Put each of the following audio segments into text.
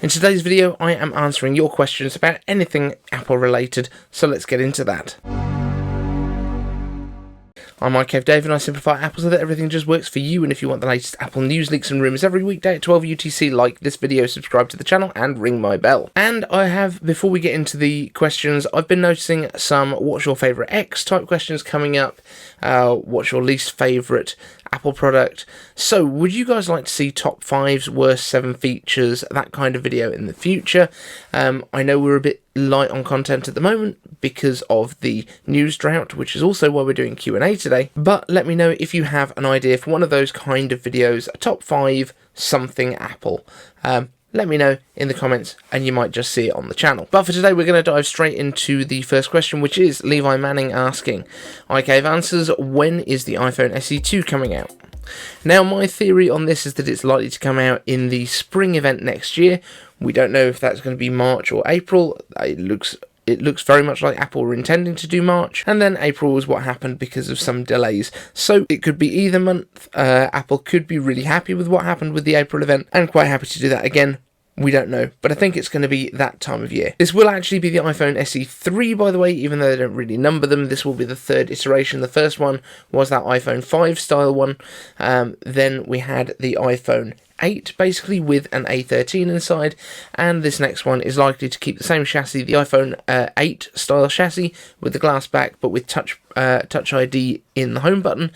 In today's video, I am answering your questions about anything Apple related, so let's get into that. I'm iCave Dave and I simplify Apple so that everything just works for you, and if you want the latest Apple news, leaks and rumours every weekday at 12 UTC, like this video, subscribe to the channel and ring my bell. And I have, before we get into the questions, I've been noticing some what's your favourite X type questions coming up, what's your least favourite Apple product. So would you guys like to see top 5's worst 7 features, that kind of video in the future? I know we're a bit light on content at the moment because of the news drought, which is also why we're doing Q&A today, but let me know if you have an idea for one of those kind of videos, a top 5 something Apple. Let me know in the comments and you might just see it on the channel. But for today, we're going to dive straight into the first question, which is Levi Manning asking, iCave answers, when is the iPhone SE2 coming out? Now, my theory on this is that it's likely to come out in the spring event next year. We don't know if that's going to be March or April. It looks very much like Apple were intending to do March, and then April was what happened because of some delays. So it could be either month. Apple could be really happy with what happened with the April event and quite happy to do that again. We don't know, but I think it's going to be that time of year. This will actually be the iPhone SE3, by the way, even though they don't really number them. This will be the third iteration. The first one was that iPhone 5 style one. Then we had the iPhone 8, basically, with an A13 inside, and this next one is likely to keep the same chassis, the iPhone 8 style chassis, with the glass back, but with Touch ID in the home button,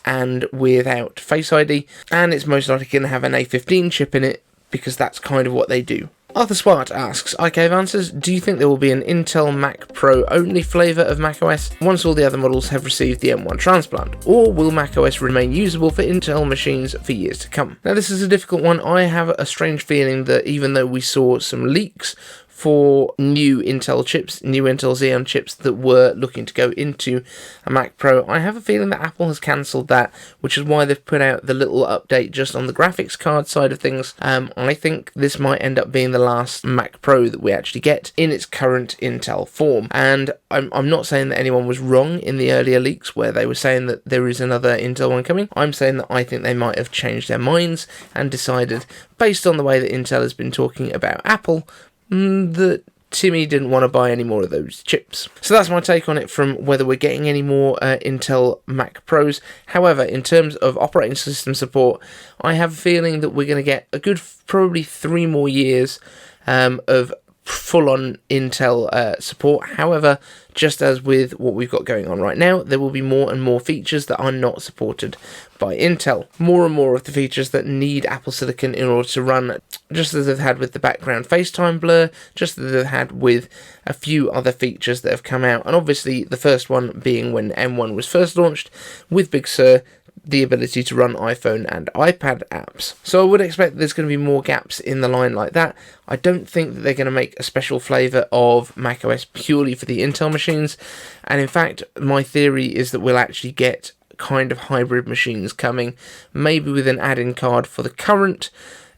and without Face ID, and it's most likely going to have an A15 chip in it, because that's kind of what they do. Arthur Swart asks, iCave answers, do you think there will be an Intel Mac Pro only flavour of macOS once all the other models have received the M1 transplant? Or will macOS remain usable for Intel machines for years to come? Now, this is a difficult one. I have a strange feeling that even though we saw some leaks for new Intel chips, new Intel Xeon chips that were looking to go into a Mac Pro, I have a feeling that Apple has cancelled that, which is why they've put out the little update just on the graphics card side of things. I think this might end up being the last Mac Pro that we actually get in its current Intel form. And I'm not saying that anyone was wrong in the earlier leaks where they were saying that there is another Intel one coming. I'm saying that I think they might have changed their minds and decided, based on the way that Intel has been talking about Apple, that Timmy didn't want to buy any more of those chips. So that's my take on it from whether we're getting any more Intel Mac Pros. However, in terms of operating system support, I have a feeling that we're going to get a good probably 3 more years of full-on Intel support. However, just as with what we've got going on right now, there will be more and more features that are not supported by Intel. More and more of the features that need Apple Silicon in order to run, just as they've had with the background FaceTime blur, just as they've had with a few other features that have come out. And obviously the first one being when M1 was first launched with Big Sur, the ability to run iPhone and iPad apps. So I would expect there's going to be more gaps in the line like that. I don't think that they're going to make a special flavour of macOS purely for the Intel machines, and in fact my theory is that we'll actually get kind of hybrid machines coming, maybe with an add-in card for the current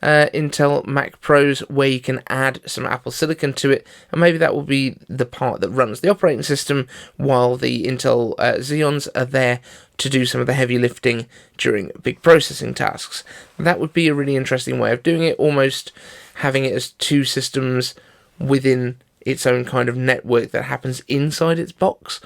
Intel Mac Pros where you can add some Apple Silicon to it, and maybe that will be the part that runs the operating system while the Intel Xeons are there to do some of the heavy lifting during big processing tasks. That would be a really interesting way of doing it, almost having it as 2 systems within its own kind of network that happens inside its box.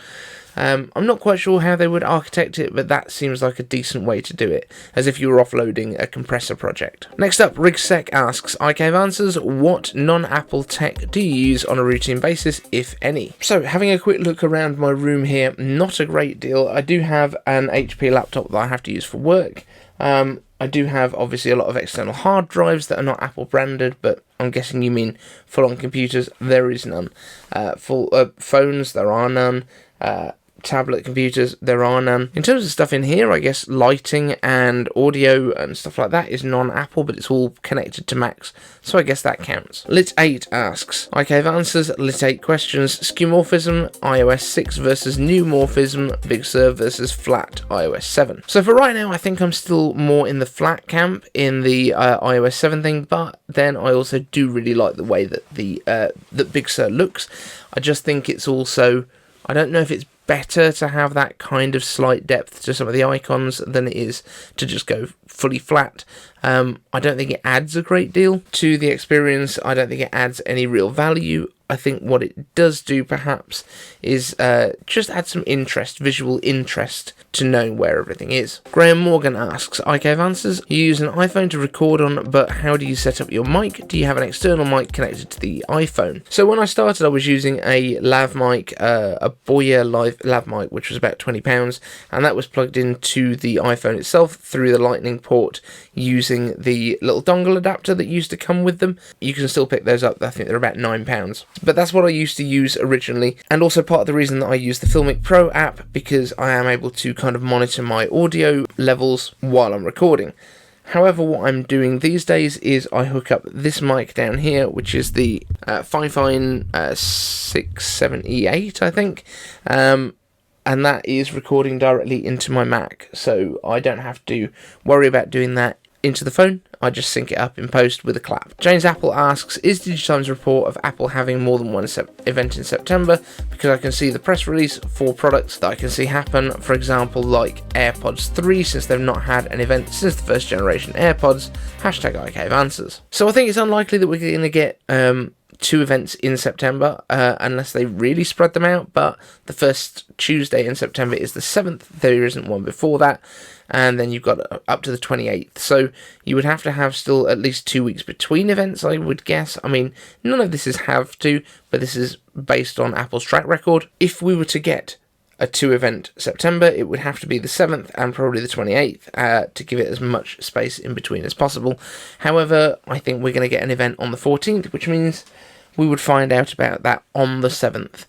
I'm not quite sure how they would architect it, but that seems like a decent way to do it, as if you were offloading a compressor project. Next up, RiggsSec asks, iCave answers, what non-Apple tech do you use on a routine basis, if any? So, having a quick look around my room here, not a great deal. I do have an HP laptop that I have to use for work. I do have, obviously, a lot of external hard drives that are not Apple branded, but I'm guessing you mean full-on computers. There is none. Phones, there are none. Tablet computers, there are none. In terms of stuff in here, I guess lighting and audio and stuff like that is non-Apple, but it's all connected to Macs, so I guess that counts. Lit8 asks, iCave answers, Lit8 questions, Skeuomorphism, iOS 6 versus Neumorphism, Big Sur versus flat iOS 7. So for right now, I think I'm still more in the flat camp in the iOS 7 thing, but then I also do really like the way that that Big Sur looks. I just think it's also, I don't know if it's better to have that kind of slight depth to some of the icons than it is to just go fully flat. I don't think it adds a great deal to the experience. I don't think it adds any real value. I think what it does do perhaps is just add some interest, visual interest to knowing where everything is. Graham Morgan asks, ICave Answers, you use an iPhone to record on, but how do you set up your mic? Do you have an external mic connected to the iPhone? So when I started, I was using a lav mic, a Boya lav mic, which was about £20, and that was plugged into the iPhone itself through the Lightning port using the little dongle adapter that used to come with them. You can still pick those up. I think they're about £9. But that's what I used to use originally, and also part of the reason that I use the Filmic Pro app, because I am able to kind of monitor my audio levels while I'm recording. However, what I'm doing these days is I hook up this mic down here, which is the Fifine 670E8, I think, and that is recording directly into my Mac, so I don't have to worry about doing that into the phone. I just sync it up in post with a clap. James Apple asks, is Digitime's report of Apple having more than one event in September? Because I can see the press release for products that I can see happen, for example like AirPods 3, since they've not had an event since the first generation AirPods, hashtag ICave Answers. So I think it's unlikely that we're going to get 2 events in September, unless they really spread them out, but the first Tuesday in September is the 7th, there isn't one before that, and then you've got up to the 28th, so you would have to have still at least 2 weeks between events, I would guess. I mean, none of this is have to, but this is based on Apple's track record. If we were to get a 2-event September, it would have to be the 7th and probably the 28th to give it as much space in between as possible. However, I think we're going to get an event on the 14th, which means we would find out about that on the 7th.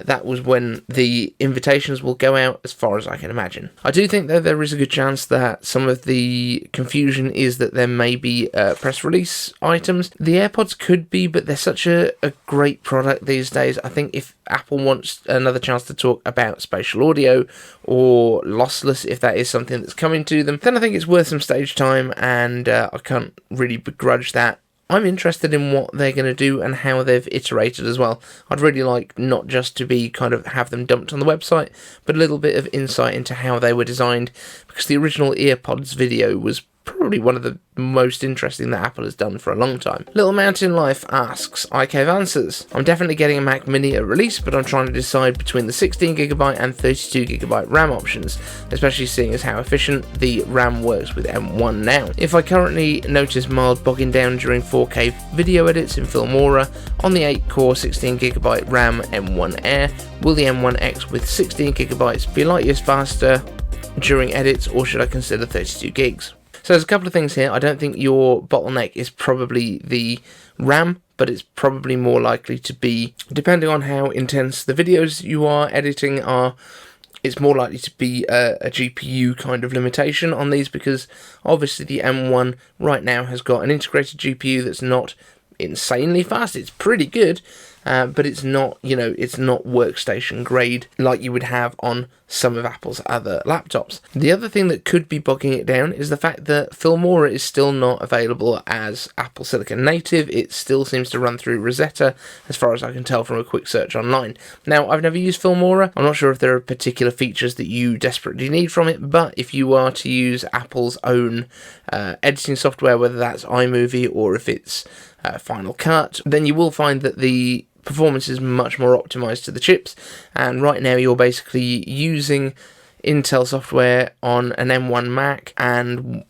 That was when the invitations will go out, as far as I can imagine. I do think that there is a good chance that some of the confusion is that there may be press release items. The AirPods could be, but they're such a great product these days. I think if Apple wants another chance to talk about spatial audio or lossless, if that is something that's coming to them, then I think it's worth some stage time, and I can't really begrudge that. I'm interested in what they're going to do and how they've iterated as well. I'd really like not just to be kind of have them dumped on the website, but a little bit of insight into how they were designed, because the original EarPods video was probably one of the most interesting that Apple has done for a long time. Little Mountain Life asks, ICave Answers, I'm definitely getting a Mac Mini at release, but I'm trying to decide between the 16GB and 32GB RAM options, especially seeing as how efficient the RAM works with M1 now. If I currently notice mild bogging down during 4K video edits in Filmora on the 8-core 16GB RAM M1 Air, will the M1X with 16GB be light years faster during edits, or should I consider 32 gigs? So there's a couple of things here. I don't think your bottleneck is probably the RAM, but it's probably more likely to be, depending on how intense the videos you are editing are, it's more likely to be a GPU kind of limitation on these, because obviously the M1 right now has got an integrated GPU that's not insanely fast. It's pretty good, but it's not, it's not workstation grade like you would have on some of Apple's other laptops. The other thing that could be bogging it down is the fact that Filmora is still not available as Apple Silicon native. It still seems to run through Rosetta, as far as I can tell from a quick search online. Now, I've never used Filmora. I'm not sure if there are particular features that you desperately need from it, but if you are to use Apple's own editing software, whether that's iMovie or if it's Final Cut, then you will find that the performance is much more optimized to the chips, and right now you're basically using Intel software on an M1 Mac and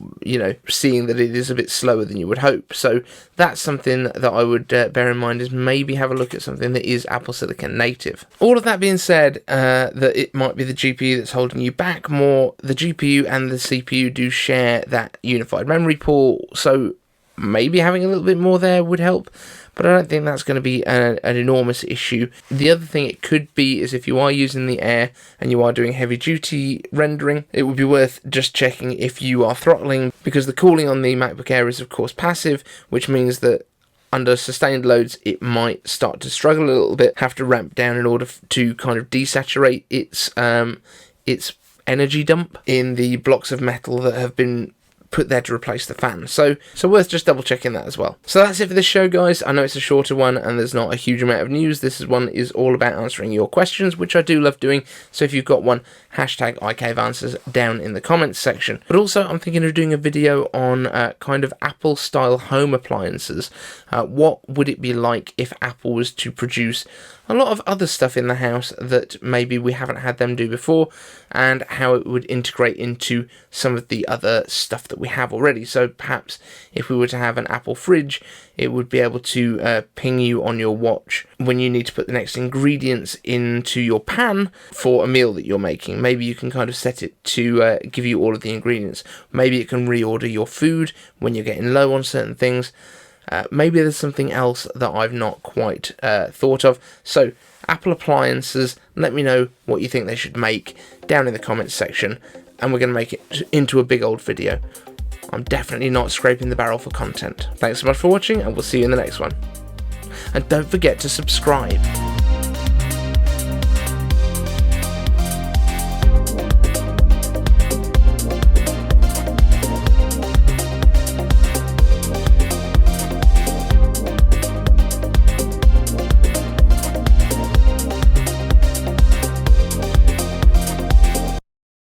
seeing that it is a bit slower than you would hope. So that's something that I would bear in mind, is maybe have a look at something that is Apple Silicon native. All of that being said, that it might be the GPU that's holding you back more. The GPU and the CPU do share that unified memory pool, so maybe having a little bit more there would help, but I don't think that's going to be an enormous issue. The other thing it could be is if you are using the Air and you are doing heavy duty rendering, it would be worth just checking if you are throttling, because the cooling on the MacBook Air is of course passive, which means that under sustained loads it might start to struggle a little bit, have to ramp down in order to kind of desaturate its energy dump in the blocks of metal that have been put there to replace the fan. So worth just double checking that as well. So that's it for this show, guys. I know it's a shorter one and there's not a huge amount of news. This one is all about answering your questions, which I do love doing. So if you've got one, hashtag #ICaveAnswers down in the comments section. But also I'm thinking of doing a video on kind of Apple style home appliances. What would it be like if Apple was to produce a lot of other stuff in the house that maybe we haven't had them do before, and how it would integrate into some of the other stuff that we have already. So perhaps if we were to have an Apple fridge, it would be able to ping you on your watch when you need to put the next ingredients into your pan for a meal that you're making. Maybe you can kind of set it to give you all of the ingredients. Maybe it can reorder your food when you're getting low on certain things. Maybe there's something else that I've not quite thought of. So Apple appliances, let me know what you think they should make down in the comments section, and we're going to make it into a big old video. I'm definitely not scraping the barrel for content. Thanks so much for watching, and we'll see you in the next one. And don't forget to subscribe.